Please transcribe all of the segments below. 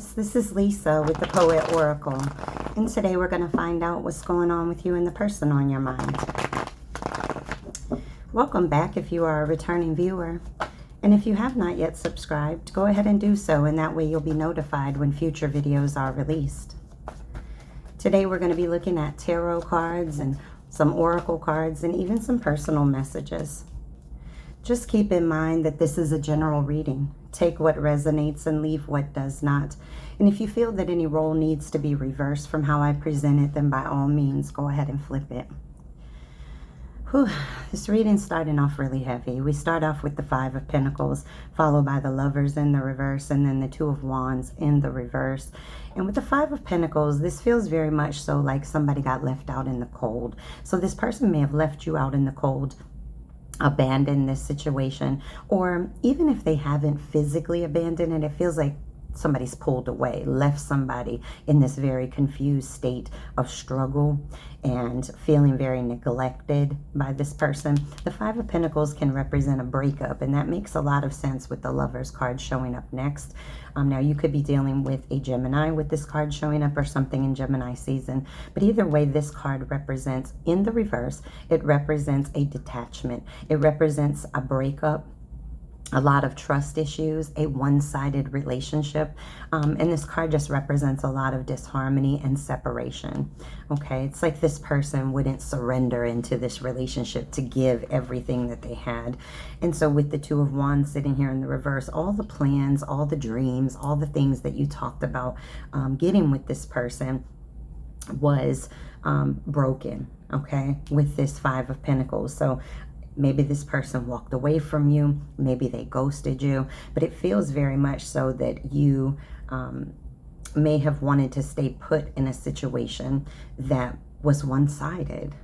friends, this is Lisa with the Poet Oracle, and today we're going to find out what's going on with you and the person on your mind. Welcome back if you are a returning viewer, and if you have not yet subscribed, go ahead and do so, and that way you'll be notified when future videos are released. Today we're going to be looking at tarot cards and some oracle cards and even some personal messages. Just keep in mind that this is a general reading. Take what resonates and leave what does not. And if you feel that any role needs to be reversed from how I present it, then by all means, go ahead and flip it. Whew, this reading's starting off really heavy. We start off with the Five of Pentacles, followed by the Lovers in the reverse, and then the Two of Wands in the reverse. And with the Five of Pentacles, this feels very much so like somebody got left out in the cold. So this person may have left you out in the cold, abandoned this situation, or even if they haven't physically abandoned it, it feels like somebody's pulled away, left somebody in this very confused state of struggle and feeling very neglected by this person. The Five of Pentacles can represent a breakup, and that makes a lot of sense with the Lovers card showing up next. Now you could be dealing with a Gemini with this card showing up, or something in Gemini season, but either way, this card represents, in the reverse, it represents a detachment. It represents a breakup, a lot of trust issues, a one-sided relationship, and this card just represents a lot of disharmony and separation. Okay, it's like this person wouldn't surrender into this relationship to give everything that they had. And so with the Two of Wands sitting here in the reverse, all the plans, all the dreams, all the things that you talked about getting with this person was broken, okay, with this Five of Pentacles. So maybe this person walked away from you, maybe they ghosted you, but it feels very much so that you may have wanted to stay put in a situation that was one-sided.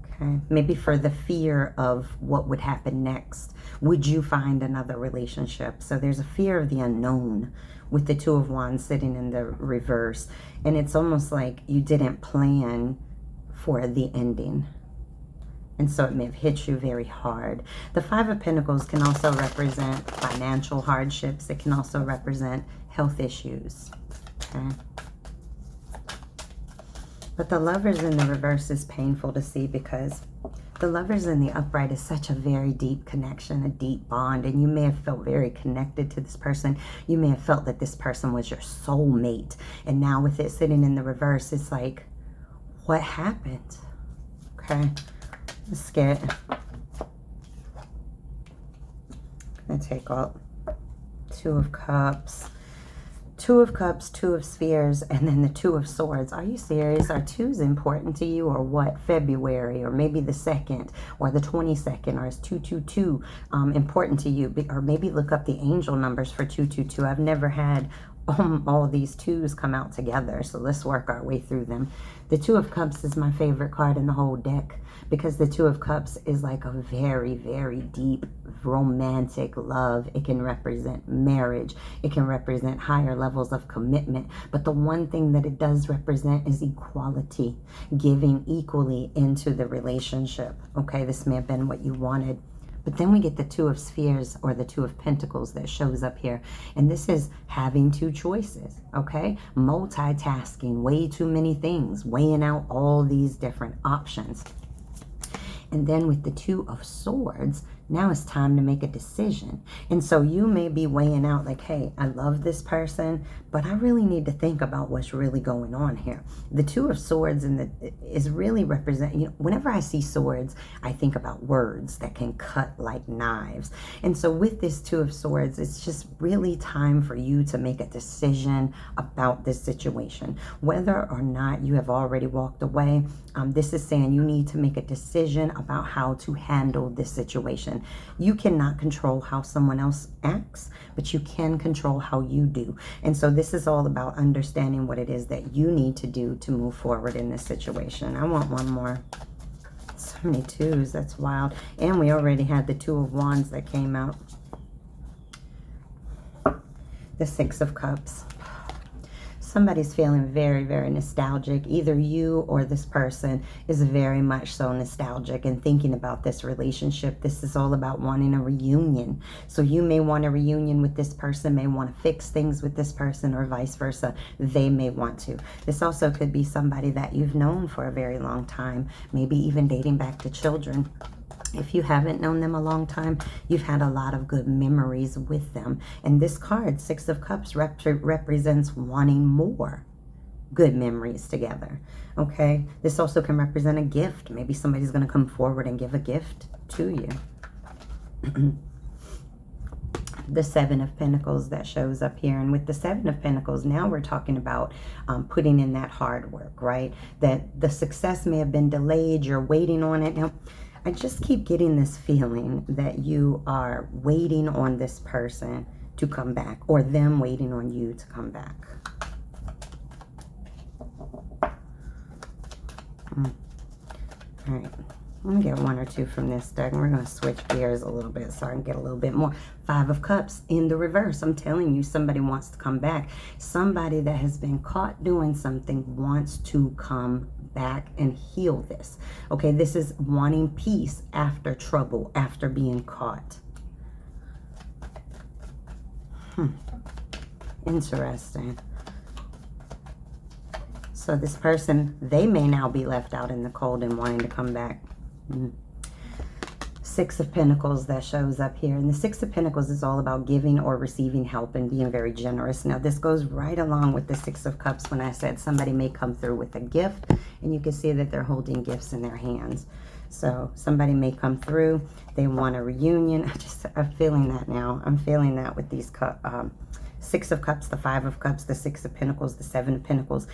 Okay, maybe for the fear of what would happen next. Would you find another relationship? So there's a fear of the unknown with the Two of Wands sitting in the reverse, and it's almost like you didn't plan for the ending. And so it may have hit you very hard. The Five of Pentacles can also represent financial hardships. It can also represent health issues. Okay. But the Lovers in the reverse is painful to see, because the Lovers in the upright is such a very deep connection, a deep bond. And you may have felt very connected to this person. You may have felt that this person was your soulmate. And now with it sitting in the reverse, it's like, what happened? Okay. Let's get, I'm going to take out Two of Cups, Two of Cups, Two of Spheres, and then the Two of Swords. Are you serious? Are twos important to you, or what? February, or maybe the 2nd, or the 22nd, or is 222 important to you? Or maybe look up the angel numbers for 222. I've never had all these twos come out together, so let's work our way through them. The Two of Cups is my favorite card in the whole deck, because the Two of Cups is like a very, very deep romantic love. It can represent marriage. It can represent higher levels of commitment. But the one thing that it does represent is equality, giving equally into the relationship. Okay, this may have been what you wanted. But then we get the Two of Spheres, or the Two of Pentacles, that shows up here. And this is having two choices, okay? Multitasking, way too many things, weighing out all these different options. And then with the Two of Swords, now it's time to make a decision. And so you may be weighing out like, hey, I love this person, but I really need to think about what's really going on here. The Two of Swords is really represent, you know, whenever I see swords, I think about words that can cut like knives. And so with this Two of Swords, it's just really time for you to make a decision about this situation. Whether or not you have already walked away, this is saying you need to make a decision about how to handle this situation. You cannot control how someone else acts, but you can control how you do. And so this is all about understanding what it is that you need to do to move forward in this situation. I want one more. So many twos, that's wild. And we already had the Two of Wands that came out. The Six of Cups. Somebody's feeling very, very nostalgic. Either you or this person is very much so nostalgic and thinking about this relationship. This is all about wanting a reunion. So you may want a reunion with this person, may want to fix things with this person, or vice versa. They may want to. This also could be somebody that you've known for a very long time, maybe even dating back to children. If you haven't known them a long time, you've had a lot of good memories with them. And this card, Six of Cups, represents wanting more good memories together. Okay? This also can represent a gift. Maybe somebody's going to come forward and give a gift to you. The Seven of Pentacles that shows up here. And with the Seven of Pentacles, now we're talking about putting in that hard work, right? That the success may have been delayed. You're waiting on it. Now, I just keep getting this feeling that you are waiting on this person to come back, or them waiting on you to come back. All right. I'm going to get one or two from this deck, and we're going to switch gears a little bit so I can get a little bit more. Five of Cups in the reverse. I'm telling you, somebody wants to come back. Somebody that has been caught doing something wants to come back and heal this. Okay, this is wanting peace after trouble, after being caught. Interesting. So this person, they may now be left out in the cold and wanting to come back. Six of Pentacles that shows up here. And the Six of Pentacles is all about giving or receiving help and being very generous. Now, this goes right along with the Six of Cups when I said somebody may come through with a gift, and you can see that they're holding gifts in their hands. So somebody may come through. They want a reunion. I'm feeling that now. I'm feeling that with these Six of Cups, the Five of Cups, the Six of Pentacles, the Seven of Pentacles.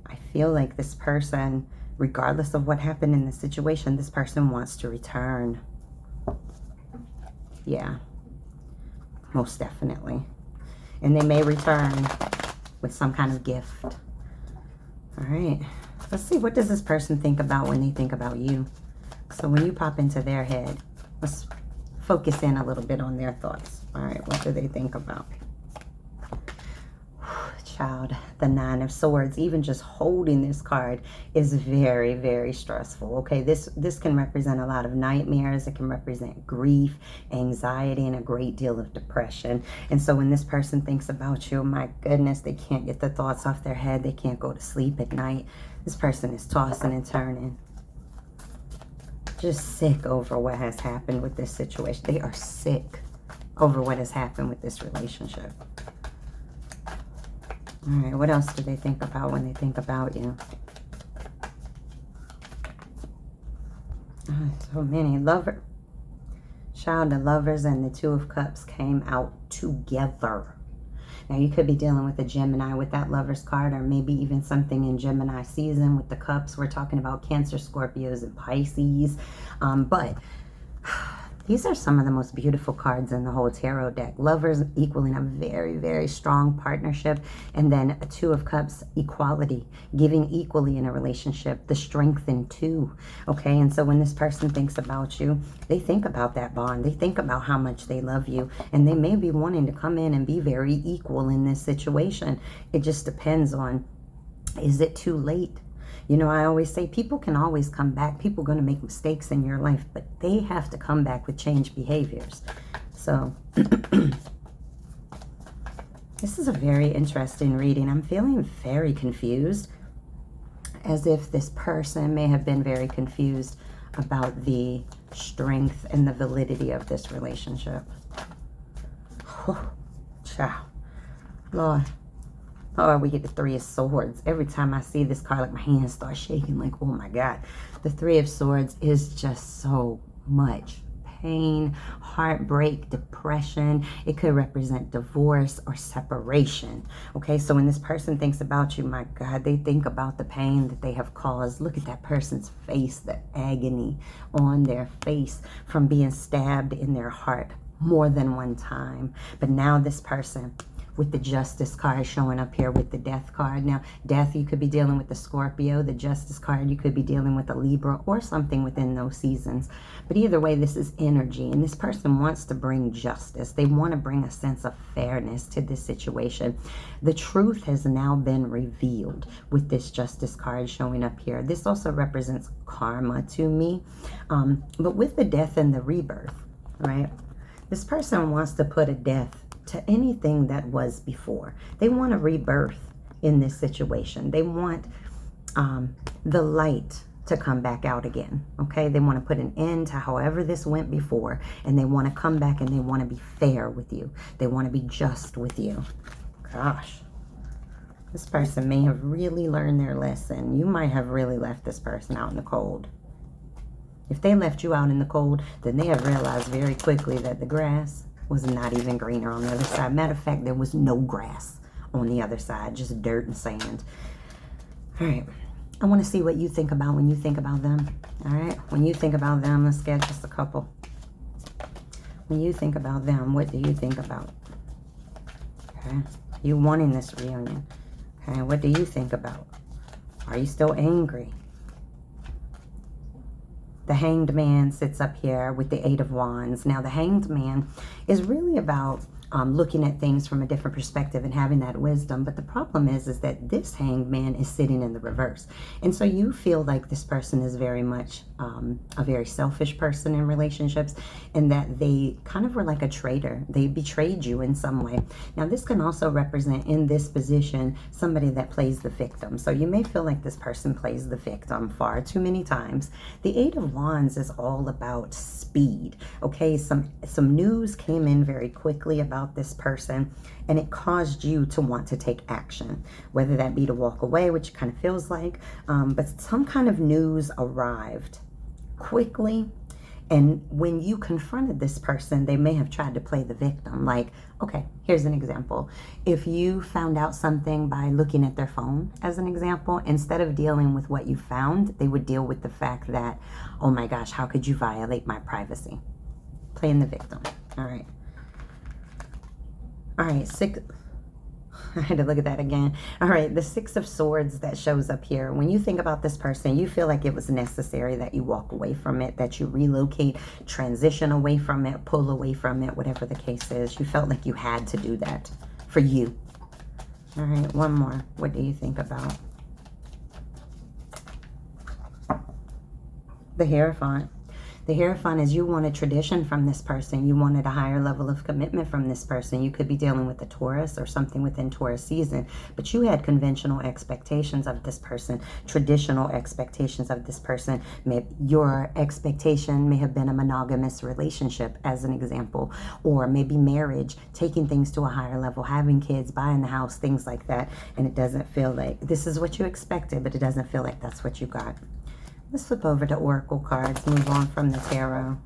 I feel like this person, regardless of what happened in the situation, this person wants to return. Yeah, most definitely. And they may return with some kind of gift. All right, let's see, what does this person think about when they think about you? So when you pop into their head, let's focus in a little bit on their thoughts. All right, what do they think about? Child, the Nine of Swords. Even just holding this card is very, very stressful. Okay, this can represent a lot of nightmares. It can represent grief, anxiety, and a great deal of depression. And so when this person thinks about you, my goodness, they can't get the thoughts off their head. They can't go to sleep at night. This person is tossing and turning, just sick over what has happened with this situation. They are sick over what has happened with this relationship. All right, what else do they think about when they think about you? Oh, so many. Lover. Child, the Lovers and the Two of Cups came out together. Now, you could be dealing with a Gemini with that Lovers card, or maybe even something in Gemini season with the Cups. We're talking about Cancer, Scorpios, and Pisces. But these are some of the most beautiful cards in the whole tarot deck. Lovers equaling a very, very strong partnership. And then a Two of Cups, equality, giving equally in a relationship, the strength in two. Okay, and so when this person thinks about you, they think about that bond. They think about how much they love you. And they may be wanting to come in and be very equal in this situation. It just depends on, is it too late? You know, I always say people can always come back. People are going to make mistakes in your life, but they have to come back with changed behaviors. So this is a very interesting reading. I'm feeling very confused, as if this person may have been very confused about the strength and the validity of this relationship. Oh, ciao. Lord. Oh, we get the Three of Swords. Every time I see this card, like my hands start shaking, like, oh my God. The Three of Swords is just so much pain, heartbreak, depression. It could represent divorce or separation. Okay, so when this person thinks about you, my God, they think about the pain that they have caused. Look at that person's face, the agony on their face from being stabbed in their heart more than one time. But now this person with the Justice card showing up here with the Death card. Now, Death, you could be dealing with the Scorpio. The Justice card, you could be dealing with a Libra or something within those seasons. But either way, this is energy, and this person wants to bring justice. They want to bring a sense of fairness to this situation. The truth has now been revealed with this Justice card showing up here. This also represents karma to me. But with the Death and the Rebirth, right? This person wants to put a death to anything that was before. They want a rebirth in this situation. They want the light to come back out again, okay? They want to put an end to however this went before, and they want to come back and they want to be fair with you. They want to be just with you. Gosh, this person may have really learned their lesson. You might have really left this person out in the cold. If they left you out in the cold, then they have realized very quickly that the grass was not even greener on the other side. Matter of fact, there was no grass on the other side, just dirt and sand. All right, I want to see what you think about when you think about them. All right, when you think about them, let's get just a couple. When you think about them, what do you think about? Okay, you wanting this reunion. Okay, what do you think about? Are you still angry? The Hanged Man sits up here with the Eight of Wands. Now, the Hanged Man is really about looking at things from a different perspective and having that wisdom. But the problem is that this Hanged Man is sitting in the reverse. And so you feel like this person is very much a very selfish person in relationships, and that they kind of were like a traitor. They betrayed you in some way. Now, this can also represent in this position somebody that plays the victim. So you may feel like this person plays the victim far too many times. The Eight of Wands is all about speed. Okay, some news came in very quickly about this person, and it caused you to want to take action, whether that be to walk away, which kind of feels like, but some kind of news arrived quickly. And when you confronted this person, they may have tried to play the victim. Like, okay, here's an example. If you found out something by looking at their phone, as an example, instead of dealing with what you found, they would deal with the fact that, oh my gosh, how could you violate my privacy? Playing the victim. All right. All right, I had to look at that again. All right, the Six of Swords that shows up here. When you think about this person, you feel like it was necessary that you walk away from it, that you relocate, transition away from it, pull away from it, whatever the case is. You felt like you had to do that for you. All right, one more. What do you think about the Hierophant? The Hierophant is you wanted tradition from this person. You wanted a higher level of commitment from this person. You could be dealing with a Taurus or something within Taurus season, but you had conventional expectations of this person, traditional expectations of this person. Your expectation may have been a monogamous relationship, as an example, or maybe marriage, taking things to a higher level, having kids, buying the house, things like that. And it doesn't feel like this is what you expected, but it doesn't feel like that's what you got. Let's flip over to Oracle cards, move on from the tarot.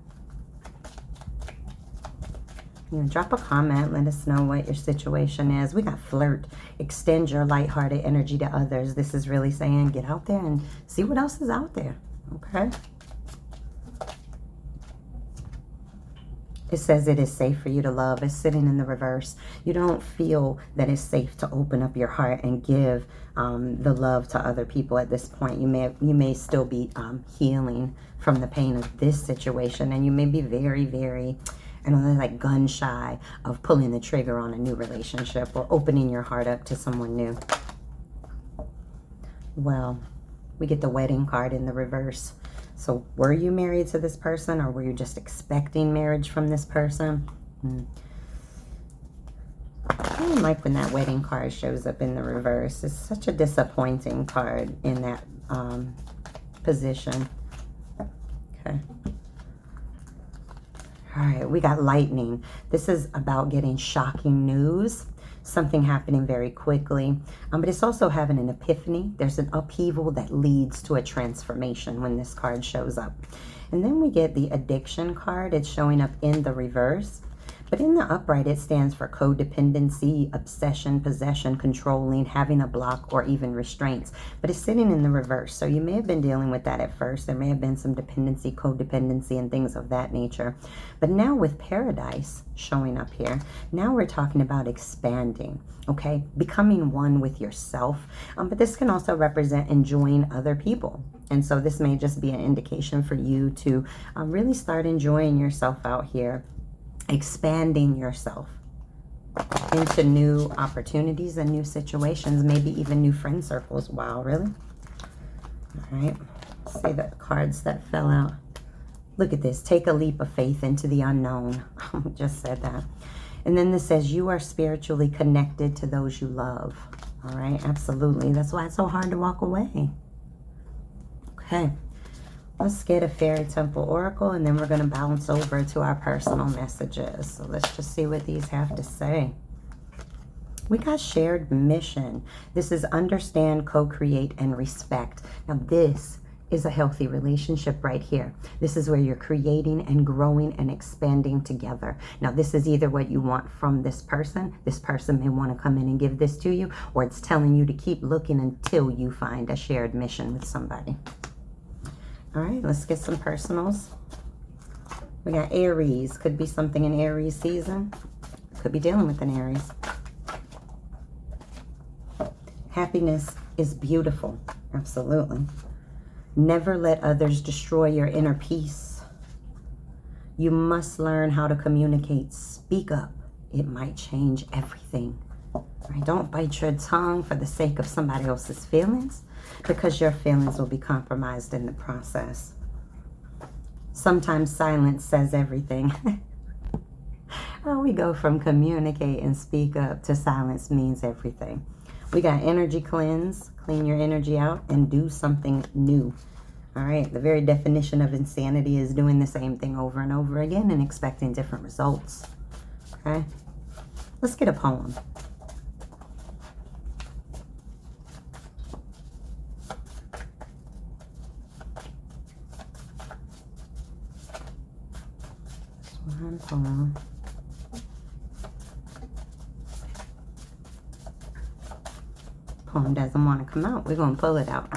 Drop a comment, let us know what your situation is. We got flirt, extend your lighthearted energy to others. This is really saying get out there and see what else is out there, okay? It says it is safe for you to love. It's sitting in the reverse. You don't feel that it's safe to open up your heart and give the love to other people at this point. You may still be healing from the pain of this situation, and you may be very, very, I don't know, like gun shy of pulling the trigger on a new relationship or opening your heart up to someone new. Well, we get the Wedding card in the reverse. So were you married to this person, or were you just expecting marriage from this person? I don't like when that Wedding card shows up in the reverse. It's such a disappointing card in that position. Okay. All right, we got Lightning. This is about getting shocking news. Something happening very quickly, but it's also having an epiphany. There's an upheaval that leads to a transformation when this card shows up. And then we get the Addiction card. It's showing up in the reverse, But in the upright, it stands for codependency, obsession, possession, controlling, having a block, or even restraints. But it's sitting in the reverse. So you may have been dealing with that at first. There may have been some dependency, codependency, and things of that nature. But now with Paradise showing up here, now we're talking about expanding, okay? Becoming one with yourself. But this can also represent enjoying other people. And so this may just be an indication for you to really start enjoying yourself out here, expanding yourself into new opportunities and new situations, maybe even new friend circles. Wow, really? All right, let's see the cards that fell out. Look at this. Take a leap of faith into the unknown. Just said that. And then this says you are spiritually connected to those you love. All right, absolutely. That's why it's so hard to walk away. Okay. Let's get a Fairy Temple Oracle, and then we're going to bounce over to our personal messages. So let's just see what these have to say. We got shared mission. This is understand, co-create, and respect. Now this is a healthy relationship right here. This is where you're creating and growing and expanding together. Now this is either what you want from this person. This person may want to come in and give this to you, or it's telling you to keep looking until you find a shared mission with somebody. All right, let's get some personals. We got Aries. Could be something in Aries season. Could be dealing with an Aries. Happiness is beautiful. Absolutely. Never let others destroy your inner peace. You must learn how to communicate. Speak up. It might change everything. All right, don't bite your tongue for the sake of somebody else's feelings, because your feelings will be compromised in the process. Sometimes silence says everything. Oh, we go from communicate and speak up to silence means everything. We got energy cleanse, clean your energy out, and do something new. All right, the very definition of insanity is doing the same thing over and over again and expecting different results. Okay, let's get a poem. One poem. Poem doesn't want to come out. We're going to pull it out.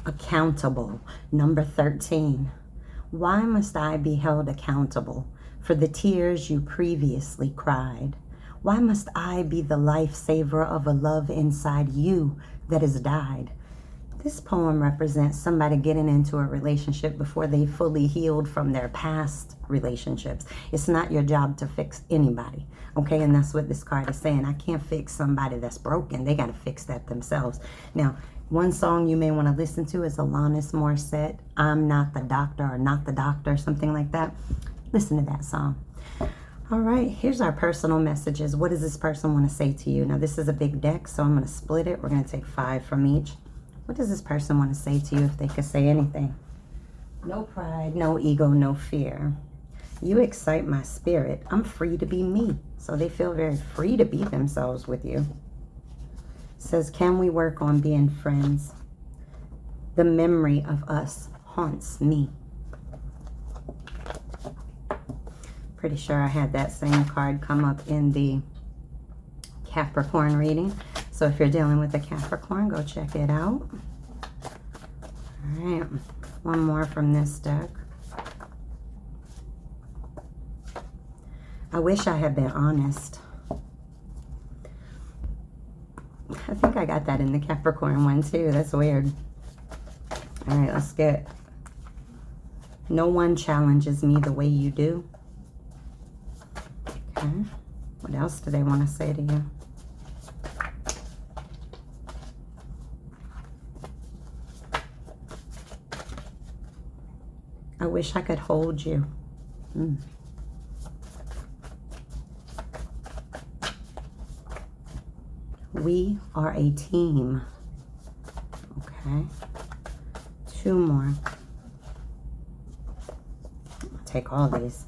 Accountable. Number 13. Why must I be held accountable for the tears you previously cried? Why must I be the lifesaver of a love inside you that has died? This poem represents somebody getting into a relationship before they fully healed from their past relationships. It's not your job to fix anybody, okay? And that's what this card is saying. I can't fix somebody that's broken. They got to fix that themselves. Now, one song you may want to listen to is Alanis Morissette, I'm Not the Doctor, or Not the Doctor, something like that. Listen to that song. All right, here's our personal messages. What does this person want to say to you? Now, this is a big deck, so I'm going to split it. We're going to take 5 from each. What does this person want to say to you if they could say anything? No pride, no ego, no fear. You excite my spirit. I'm free to be me. So they feel very free to be themselves with you. It says, can we work on being friends? The memory of us haunts me. Pretty sure I had that same card come up in the Capricorn reading. So if you're dealing with a Capricorn, go check it out. All right, one more from this deck. I wish I had been honest. I think I got that in the Capricorn one too. That's weird. All right, let's get no one challenges me the way you do. Okay, what else do they want to say to you? I wish I could hold you. We are a team. Okay. 2 more. I'll take all these.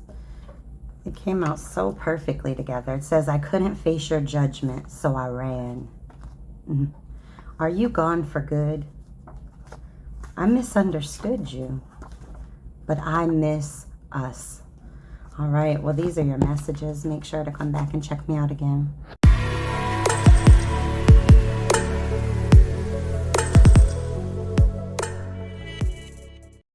It came out so perfectly together. It says, I couldn't face your judgment, so I ran. Are you gone for good? I misunderstood you, but I miss us. All right, well, these are your messages. Make sure to come back and check me out again.